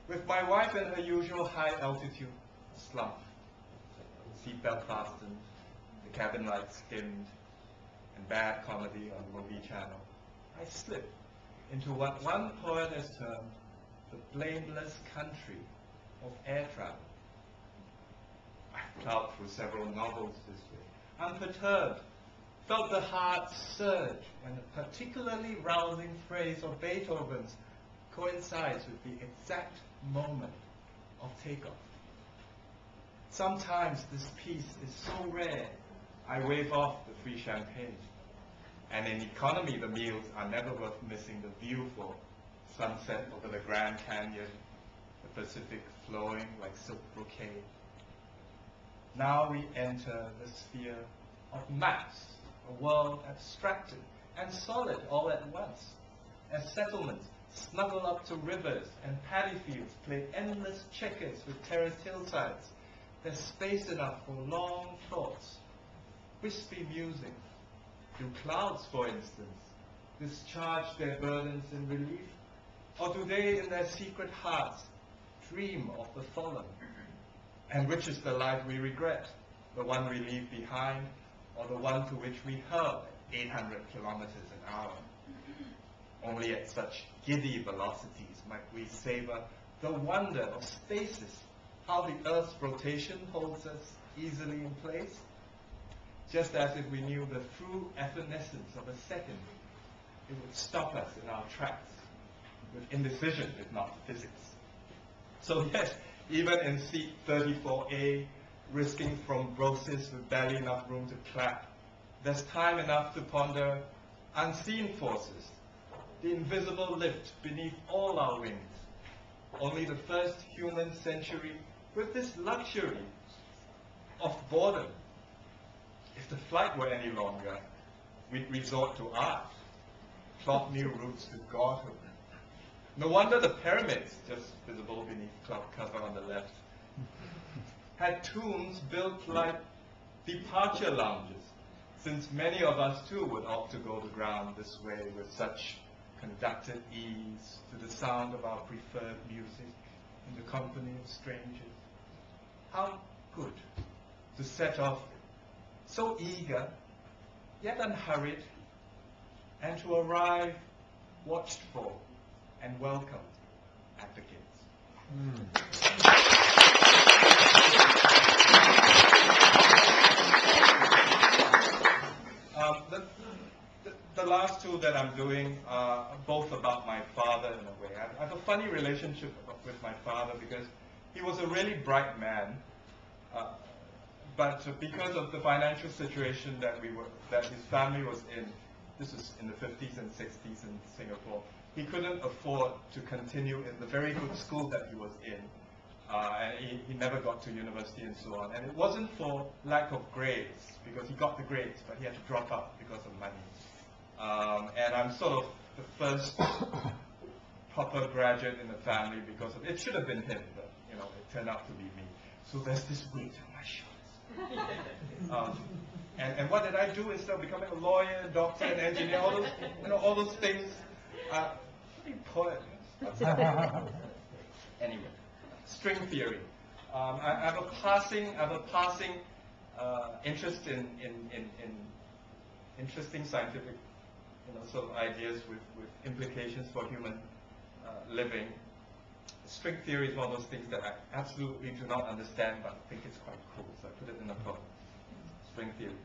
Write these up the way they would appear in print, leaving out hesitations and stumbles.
with my wife in her usual high-altitude slump, seatbelt fastened, the cabin lights dimmed, and bad comedy on the movie channel, I slip into what one poet has termed the blameless country of air travel. I've plowed through several novels this way, unperturbed, felt the heart surge, and a particularly rousing phrase of Beethoven's coincides with the exact moment of takeoff. Sometimes this piece is so rare, I wave off the free champagne. And in economy, the meals are never worth missing the view for sunset over the Grand Canyon, the Pacific flowing like silk brocade. Now we enter the sphere of maps, a world abstracted and solid all at once, as settlements snuggle up to rivers and paddy fields play endless checkers with terraced hillsides. There's space enough for long thoughts, wispy musing. Do clouds, for instance, discharge their burdens in relief? Or do they, in their secret hearts, dream of the fallen? And which is the life we regret, the one we leave behind, or the one to which we hurl at 800 kilometers an hour? Only at such giddy velocities might we savor the wonder of stasis, how the Earth's rotation holds us easily in place, just as if we knew the true evanescence of a second, it would stop us in our tracks with indecision, if not physics. So yes, even in seat 34A, risking thrombosis with barely enough room to clap, there's time enough to ponder unseen forces, the invisible lift beneath all our wings. Only the first human century with this luxury of boredom. If the flight were any longer, we'd resort to art, plot new routes to godhood. No wonder the pyramids, just visible beneath cloud cover on the left, had tombs built like departure lounges, since many of us too would opt to go to ground this way with such conducted ease to the sound of our preferred music in the company of strangers. How good to set off so eager, yet unhurried, and to arrive watched for and welcomed at the gates. The last two that I'm doing are both about my father in a way. I have a funny relationship with my father because he was a really bright man. But because of the financial situation that his family was in, this is in the 50s and 60s in Singapore, he couldn't afford to continue in the very good school that he was in. And he never got to university and so on. And it wasn't for lack of grades, because he got the grades, but he had to drop out because of money. And I'm sort of the first proper graduate in the family because of it. Should have been him, but it turned out to be me. So there's this weight on my shoulders. And what did I do instead of becoming a lawyer, doctor, and engineer? All those things. Pretty poet. Anyway, string theory. I have a passing interest in interesting scientific, sort of ideas with implications for human living. String theory is one of those things that I absolutely do not understand, but think it's quite cool, so I put it in a poem. String theory.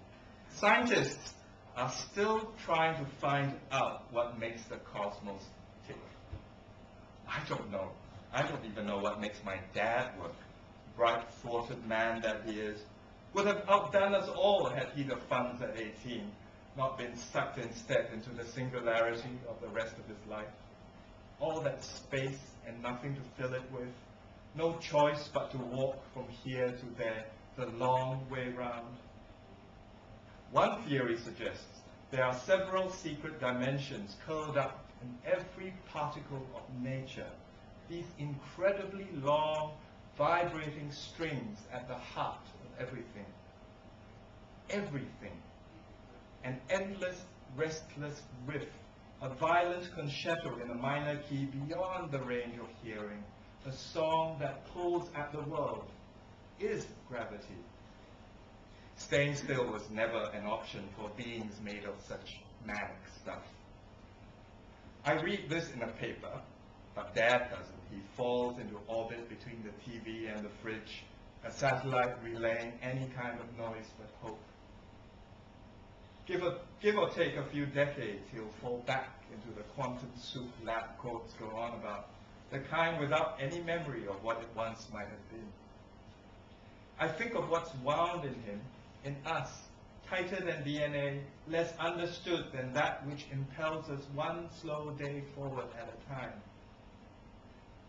Scientists are still trying to find out what makes the cosmos tick. I don't know. I don't even know what makes my dad work. Bright-thwarted man that he is, would have outdone us all had he the funds at 18, not been sucked instead into the singularity of the rest of his life. All that space and nothing to fill it with, no choice but to walk from here to there, the long way round. One theory suggests there are several secret dimensions curled up in every particle of nature, these incredibly long, vibrating strings at the heart of everything. Everything. An endless, restless riff, a violent concerto in a minor key beyond the range of hearing, a song that pulls at the world, is gravity. Staying still was never an option for beings made of such manic stuff. I read this in a paper, but Dad doesn't. He falls into orbit between the TV and the fridge, a satellite relaying any kind of noise but hope. Give or take a few decades, he'll fall back into the quantum soup lab coats go on about, the kind without any memory of what it once might have been. I think of what's wound in him, in us, tighter than DNA, less understood than that which impels us one slow day forward at a time.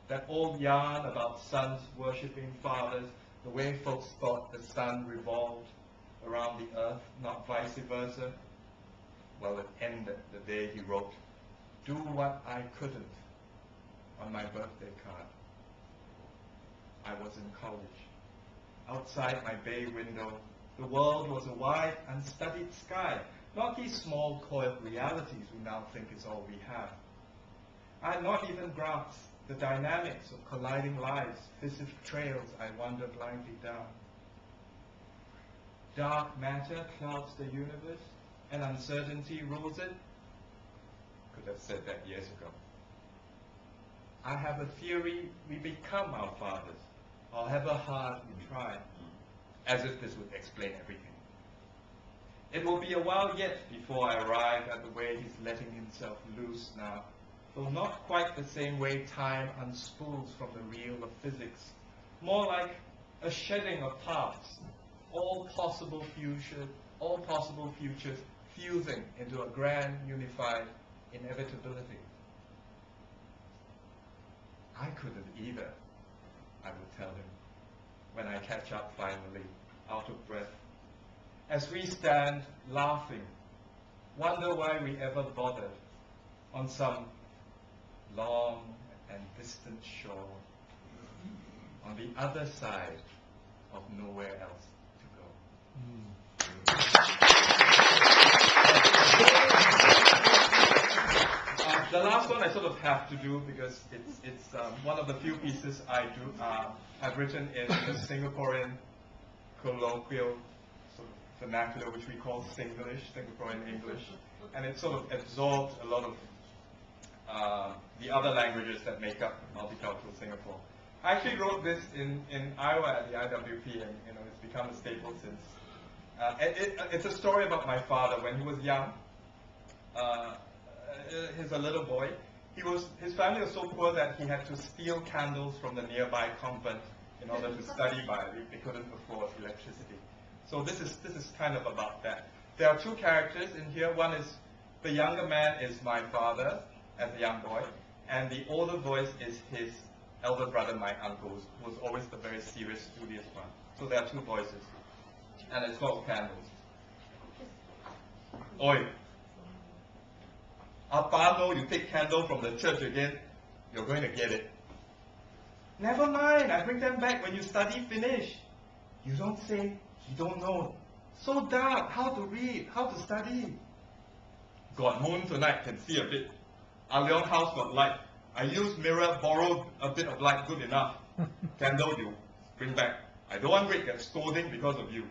That old yarn about sons worshipping fathers, the way folks thought the sun revolved around the earth, not vice versa. Well, it ended the day he wrote, "Do what I couldn't," on my birthday card. I was in college. Outside my bay window, the world was a wide, unstudied sky, not these small, coiled realities we now think is all we have. I had not even grasped the dynamics of colliding lives, viscid trails I wandered blindly down. Dark matter clouds the universe, and uncertainty rules it. Could have said that years ago. I have a theory we become our fathers, however hard we try, as if this would explain everything. It will be a while yet before I arrive at the way he's letting himself loose now, though not quite the same way time unspools from the reel of physics, more like a shedding of paths, all possible futures fusing into a grand unified inevitability. I couldn't either, I would tell him, when I catch up finally, out of breath. As we stand laughing, wonder why we ever bothered, on some long and distant shore, on the other side of nowhere else to go. The last one I sort of have to do because it's one of the few pieces I do. I've written in the Singaporean colloquial sort of vernacular, which we call Singlish, Singaporean English, and it sort of absorbed a lot of the other languages that make up multicultural Singapore. I actually wrote this in Iowa at the IWP, and it's become a staple since. It's a story about my father when he was young. He's a little boy. His family was so poor that he had to steal candles from the nearby convent in order to study by. They couldn't afford electricity. So this is kind of about that. There are two characters in here. One is the younger man is my father as a young boy, and the older voice is his elder brother, my uncle, who was always the very serious, studious one. So there are two voices, and it's called Candles. Oi! Appa, no, you take candle from the church again, you're going to get it. Never mind, I bring them back when you study finish. You don't say, you don't know. So dark, how to read, how to study. Got moon tonight, can see a bit. Our Leon house got light. I use mirror, borrowed a bit of light, good enough. Candle you bring back. I don't want Rick get scolding because of you.